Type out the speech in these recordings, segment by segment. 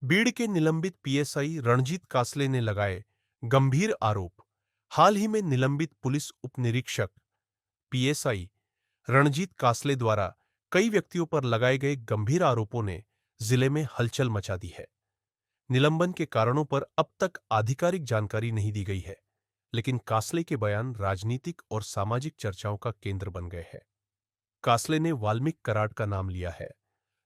बीड़ के निलंबित पीएसआई रणजीत कासले ने लगाए गंभीर आरोप। हाल ही में निलंबित पुलिस उपनिरीक्षक पीएसआई रणजीत कासले द्वारा कई व्यक्तियों पर लगाए गए गंभीर आरोपों ने जिले में हलचल मचा दी है। निलंबन के कारणों पर अब तक आधिकारिक जानकारी नहीं दी गई है, लेकिन कासले के बयान राजनीतिक और सामाजिक चर्चाओं का केंद्र बन गए हैं। कासले ने वाल्मीकि कराड का नाम लिया है,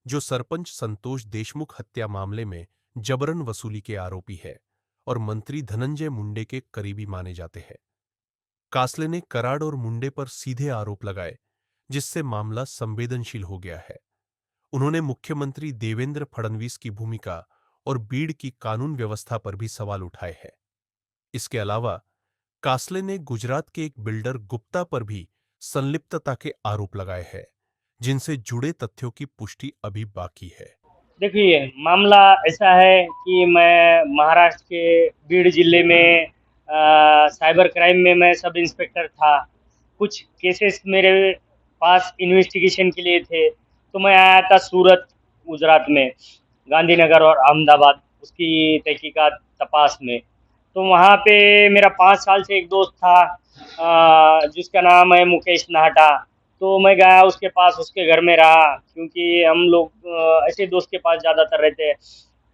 जो सरपंच संतोष देशमुख हत्या मामले में जबरन वसूली के आरोपी है और मंत्री धनंजय मुंडे के करीबी माने जाते हैं। कासले ने कराड और मुंडे पर सीधे आरोप लगाए, जिससे मामला संवेदनशील हो गया है। उन्होंने मुख्यमंत्री देवेंद्र फडणवीस की भूमिका और बीड़ की कानून व्यवस्था पर भी सवाल उठाए हैं। इसके अलावा कासले ने गुजरात के एक बिल्डर गुप्ता पर भी संलिप्तता के आरोप लगाए हैं, जिनसे जुड़े तथ्यों की पुष्टि अभी बाकी है। देखिए, मामला ऐसा है कि मैं महाराष्ट्र के बीड़ जिले में साइबर क्राइम में मैं सब इंस्पेक्टर था। कुछ केसेस मेरे पास इन्वेस्टिगेशन के लिए थे, तो मैं आया था सूरत, गुजरात में, गांधीनगर और अहमदाबाद उसकी तहकीकात तपास में। तो वहाँ पे मेरा 5 साल से एक दोस्त था, जिसका नाम है मुकेश नाहटा। तो मैं गया उसके पास, उसके घर में रहा, क्योंकि हम लोग ऐसे दोस्त के पास ज़्यादातर रहते हैं।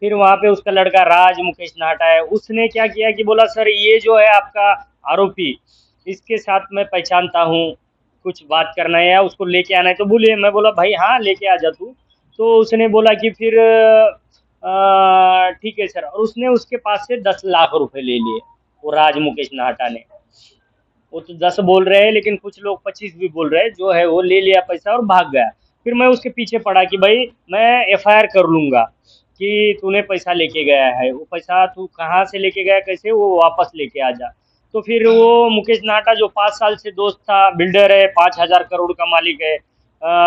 फिर वहाँ पे उसका लड़का राज मुकेश नाहटा है, उसने क्या किया कि बोला, सर ये जो है आपका आरोपी, इसके साथ मैं पहचानता हूँ, कुछ बात करना है या उसको लेके आना है तो बोलिए। मैं बोला भाई हाँ लेके आ जा तू। तो उसने बोला कि फिर ठीक है सर, और उसने उसके पास से 10 लाख रुपए ले लिए, वो राज मुकेश नाहटा ने। वो तो 10 बोल रहे हैं, लेकिन कुछ लोग 25 भी बोल रहे हैं। जो है वो ले लिया पैसा और भाग गया। फिर मैं उसके पीछे पड़ा कि भाई मैं एफआईआर कर लूंगा कि तूने पैसा लेके गया है, वो पैसा तू कहाँ से लेके गया, कैसे, वो वापस लेके आ जा। तो फिर वो मुकेश नाहटा जो 5 साल से दोस्त था, बिल्डर है, 5,000 करोड़ का मालिक है,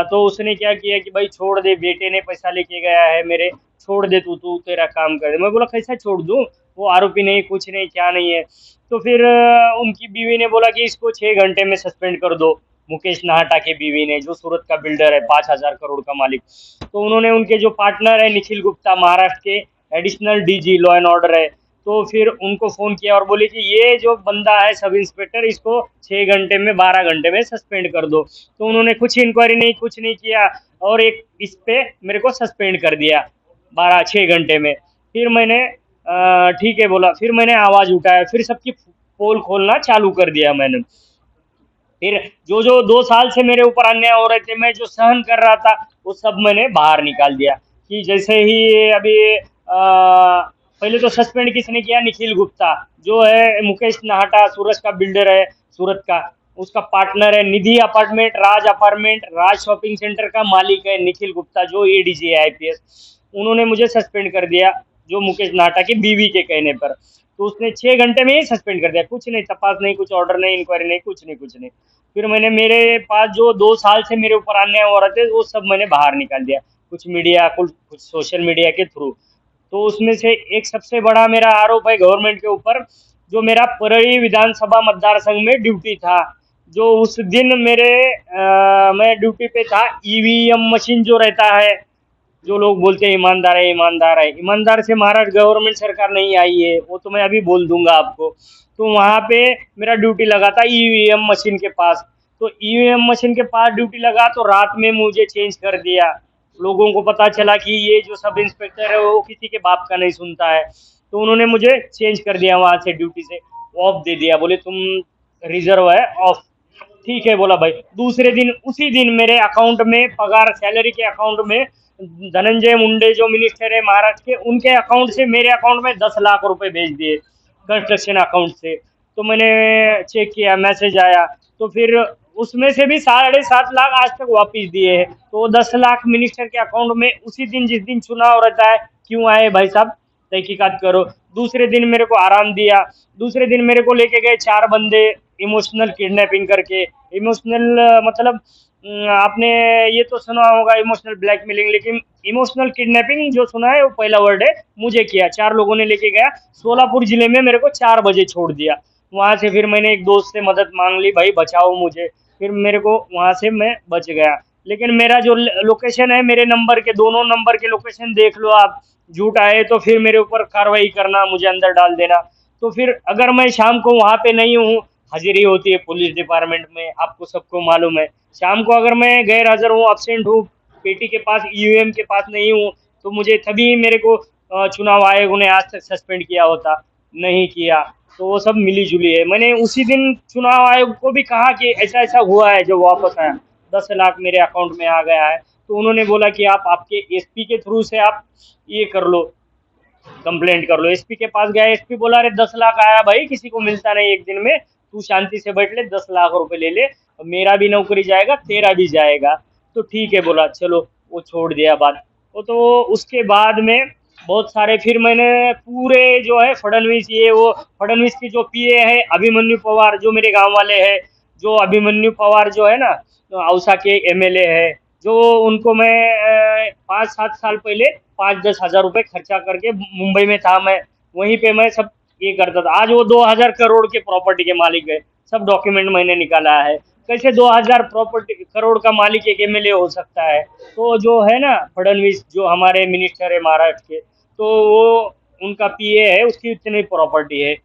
तो उसने क्या किया कि भाई छोड़ दे, बेटे ने पैसा लेके गया है मेरे, छोड़ दे, तू तू तेरा काम कर दे। मैं बोला कैसा छोड़ दूँ, वो आरोपी नहीं, कुछ नहीं, क्या नहीं है। तो फिर उनकी बीवी ने बोला कि इसको 6 घंटे में सस्पेंड कर दो। मुकेश नाहटा की बीवी ने, जो सूरत का बिल्डर है, 5,000 करोड़ का मालिक। तो उन्होंने उनके जो पार्टनर है निखिल गुप्ता, महाराष्ट्र के additional DG law and order है, तो फिर उनको फ़ोन किया और बोले कि ये जो बंदा है सब इंस्पेक्टर, इसको 6 घंटे में, 12 घंटे में सस्पेंड कर दो। तो उन्होंने कुछ इंक्वायरी नहीं, कुछ नहीं किया, और एक इस पे मेरे को सस्पेंड कर दिया 6 घंटे में। फिर मैंने ठीक है बोला, फिर मैंने आवाज़ उठाया, फिर सबकी पोल खोलना चालू कर दिया मैंने। फिर जो जो 2 साल से मेरे ऊपर अन्याय हो रहे थे, मैं जो सहन कर रहा था, वो सब मैंने बाहर निकाल दिया। कि जैसे ही अभी पहले तो सस्पेंड किसने किया, निखिल गुप्ता, जो है मुकेश नाहटा, सूरत का बिल्डर है, सूरत का, उसका पार्टनर है निधि अपार्टमेंट, राज अपार्टमेंट, राज शॉपिंग सेंटर का मालिक है निखिल गुप्ता, जो एडीजी है आईपीएस। उन्होंने मुझे सस्पेंड कर दिया, जो मुकेश नाहटा की बीवी के कहने पर। तो उसने 6 घंटे में ही सस्पेंड कर दिया, कुछ नहीं, तपास नहीं, कुछ ऑर्डर नहीं, इंक्वायरी नहीं, कुछ नहीं, कुछ नहीं। फिर मैंने, मेरे पास जो 2 साल से मेरे ऊपर अन्याय हो रहे थे, वो सब मैंने बाहर निकाल दिया, कुछ मीडिया, कुछ सोशल मीडिया के थ्रू। तो उसमें से एक सबसे बड़ा मेरा आरोप है गवर्नमेंट के ऊपर, जो मेरा परळी विधानसभा मतदार संघ में ड्यूटी था, जो उस दिन मैं ड्यूटी पे था। ईवीएम मशीन जो रहता है, जो लोग बोलते हैं ईमानदार है, ईमानदार है, ईमानदार से महाराष्ट्र गवर्नमेंट सरकार नहीं आई है, वो तो मैं अभी बोल दूंगा आपको। तो वहाँ पे मेरा ड्यूटी लगा था ईवीएम मशीन के पास। तो ईवीएम मशीन के पास ड्यूटी लगा, तो रात में मुझे चेंज कर दिया। लोगों को पता चला कि ये जो सब इंस्पेक्टर है वो किसी के बाप का नहीं सुनता है, तो उन्होंने मुझे चेंज कर दिया, वहाँ से ड्यूटी से ऑफ दे दिया, बोले तुम रिजर्व है, ऑफ। ठीक है बोला भाई। दूसरे दिन, उसी दिन मेरे अकाउंट में पगार, सैलरी के अकाउंट में, धनंजय मुंडे जो मिनिस्टर है महाराष्ट्र के, उनके अकाउंट से मेरे अकाउंट में 10 लाख रुपए भेज दिए, कंस्ट्रक्शन अकाउंट से। तो मैंने चेक किया, मैसेज आया, तो फिर उसमें से भी 7.5 लाख आज तक वापिस दिए हैं। तो 10 लाख मिनिस्टर के अकाउंट में उसी दिन, जिस दिन चुनाव रहता है, क्यों आए भाई साहब, तहकीकात करो। दूसरे दिन मेरे को आराम दिया। दूसरे दिन मेरे को लेके गए 4 बंदे, इमोशनल किडनैपिंग करके। इमोशनल मतलब आपने ये तो सुना होगा इमोशनल ब्लैकमेलिंग, लेकिन इमोशनल किडनैपिंग जो सुना है वो पहला वर्ड है, मुझे किया। 4 लोगों ने लेके गया, सोलापुर जिले में मेरे को 4 बजे छोड़ दिया। वहां से फिर मैंने एक दोस्त से मदद मांग ली, भाई बचाओ मुझे। फिर मेरे को वहां से मैं बच गया। लेकिन मेरा जो लोकेशन है, मेरे नंबर के, दोनों नंबर के लोकेशन देख लो आप, झूठ आए तो फिर मेरे ऊपर कार्रवाई करना, मुझे अंदर डाल देना। तो फिर अगर मैं शाम को वहाँ पे नहीं हूँ, हाजिरी होती है पुलिस डिपार्टमेंट में, आपको सबको मालूम है। शाम को अगर मैं गैर हाजिर हूँ, अब्सेंट हूँ, पेटी के पास, ईवीएम के पास नहीं हूँ, तो मुझे तभी मेरे को चुनाव आयोग ने आज तक सस्पेंड किया होता, नहीं किया। तो वो सब मिली जुली है। मैंने उसी दिन चुनाव आयोग को भी कहा कि ऐसा ऐसा हुआ है, जो वापस आया 10 लाख मेरे अकाउंट में आ गया है। तो उन्होंने बोला कि आप आपके एसपी के थ्रू से आप ये कर लो, कंप्लेंट कर लो। एसपी के पास गया, एसपी बोला अरे 10 लाख आया भाई, किसी को मिलता नहीं एक दिन में, तू शांति से बैठ ले, 10 लाख रुपए ले ले, मेरा भी नौकरी जाएगा, तेरा भी जाएगा। तो ठीक है बोला, चलो वो छोड़ दिया बात। वो तो उसके बाद में बहुत सारे, फिर मैंने पूरे जो है फडणवीस, ये वो फडणवीस की जो पीए है अभिमन्यु पवार, जो मेरे गांव वाले हैं, जो अभिमन्यु पवार जो है ना, औसा के एमएलए है, जो उनको मैं 5-7 साल पहले 5-10 हज़ार रुपए खर्चा करके, मुंबई में था मैं, वहीं पे मैं सब ये करता था। आज वो 2000 करोड़ के प्रॉपर्टी के मालिक है, सब डॉक्यूमेंट मैंने निकाला है। कैसे 2000 करोड़ का मालिक एक एमएलए हो सकता है? तो जो है ना फडणवीस, जो हमारे मिनिस्टर है महाराष्ट्र के, तो वो उनका पीए है, उसकी इतनी प्रॉपर्टी है।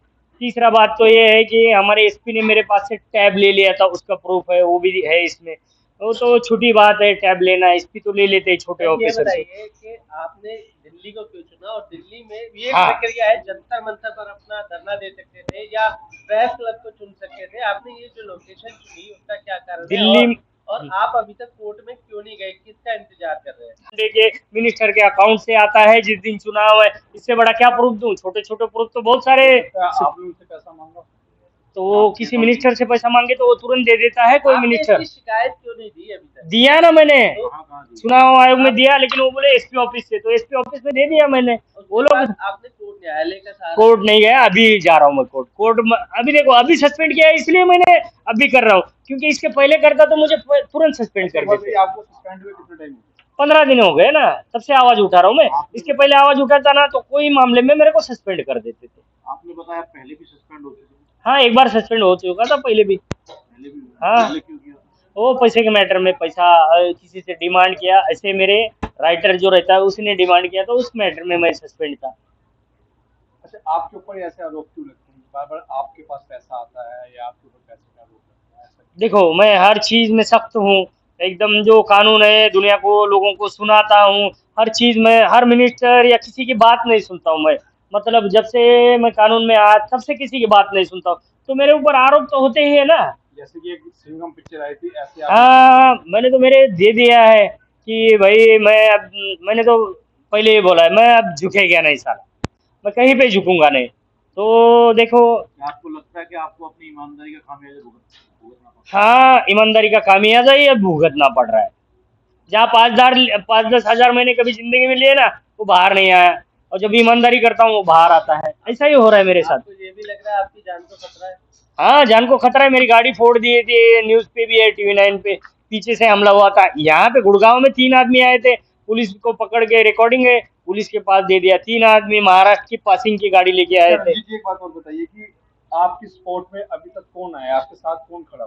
तीसरा बात तो ये है कि हमारे एसपी ने मेरे पास से टैब ले लिया था, उसका प्रूफ है, वो भी है इसमें। वो तो छोटी बात है, टैब लेना, एसपी तो ले लेते हैं छोटे ये ऑफिसर से। बताइए कि आपने दिल्ली को क्यों चुना, और दिल्ली में ये हाँ। प्रक्रिया है, जंतर मंतर पर अपना धरना दे सकते थे या प्रेस क्लब को चुन सकते थे, आपने ये जो लोकेशन चुनी उसका क्या कारण है? दिल्ली और आप अभी तक कोर्ट में क्यों नहीं गए, किसका इंतजार कर रहे हैं? देखिए, मिनिस्टर के अकाउंट से आता है जिस दिन चुनाव है, इससे बड़ा क्या प्रूफ दूं? छोटे छोटे प्रूफ तो बहुत सारे। आपने उनसे पैसा मांगा? तो वो किसी मिनिस्टर से पैसा मांगे तो वो तुरंत दे देता है कोई आपने मिनिस्टर? इसकी शिकायत क्यों नहीं दी अभी तक? दिया ना मैंने, तो चुनाव आयोग में दिया, लेकिन वो बोले एसपी ऑफिस से, तो एसपी ऑफिस में दे दिया मैंने। वो उसके लोग, बाद आपने कोर्ट न्यायालय का सहारा कोर्ट नहीं गया, अभी जा रहा हूँ मैं कोर्ट अभी देखो, अभी सस्पेंड किया है इसलिए मैंने अभी कर रहा हूँ, क्योंकि इसके पहले करता तो मुझे तुरंत सस्पेंड कर देते। आपको सस्पेंड हुए कितने टाइम? 15 दिन हो गए ना, तब से आवाज उठा रहा हूँ मैं। इसके पहले आवाज उठाता ना तो कोई मामले में मेरे को सस्पेंड कर देते थे। आपने बताया पहले भी सस्पेंड हो चुके थे। हाँ, एक बार सस्पेंड हो चुका था पहले भी। पहले भी हाँ, पहले क्यों किया? वो पैसे के मैटर में, पैसा किसी से डिमांड किया, ऐसे मेरे राइटर जो रहता है उसने डिमांड किया, तो उस मैटर में मैं सस्पेंड था। अच्छा, आपके ऊपर ऐसे आरोप क्यों लगते हैं? बार बार आपके पास पैसा आता है या आपके ऊपर पैसे का आरोप लगता है, ऐसा क्यों? देखो, मैं हर चीज में सख्त हूँ, एकदम जो कानून है दुनिया को, लोगों को सुनाता हूँ। हर चीज में, हर मिनिस्टर या किसी की बात नहीं सुनता हूँ मैं। मतलब जब से मैं कानून में आया तब से किसी की बात नहीं सुनता हूँ। तो मेरे ऊपर आरोप तो होते ही है ना। जैसे कि एक सिंघम पिक्चर आई थी, ऐसे हाँ, मैंने तो मेरे दे दिया है कि भाई मैं अब, मैंने तो पहले ही बोला है, मैं अब झुकेगा नहीं साला, मैं कहीं पे झुकूंगा नहीं। तो देखो, आपको लगता है कि आपको अपनी ईमानदारी का खामियाजा भुगतना पड़ा? हाँ, ईमानदारी का खामियाजा ही अब भुगतना पड़ रहा है। जहाँ 5-10 हज़ार मैंने कभी जिंदगी में लिए ना, वो बाहर नहीं आया, और जब ईमानदारी करता हूँ वो बाहर आता है। ऐसा ही हो रहा है मेरे साथ। आपको ये भी लग रहा है आपकी जान को खतरा है? हाँ, जान को खतरा है। मेरी गाड़ी फोड़ दी थी, न्यूज पे भी है, TV9 पे, पीछे से हमला हुआ था। यहाँ पे गुड़गांव में 3 आदमी आए थे, पुलिस को पकड़ के, रिकॉर्डिंग है, पुलिस के पास दे दिया। 3 आदमी महाराष्ट्र की पासिंग की गाड़ी लेके आए थे। एक बात और बताइए कि आपकी स्पोर्ट में अभी तक कौन आया, आपके साथ कौन खड़ा?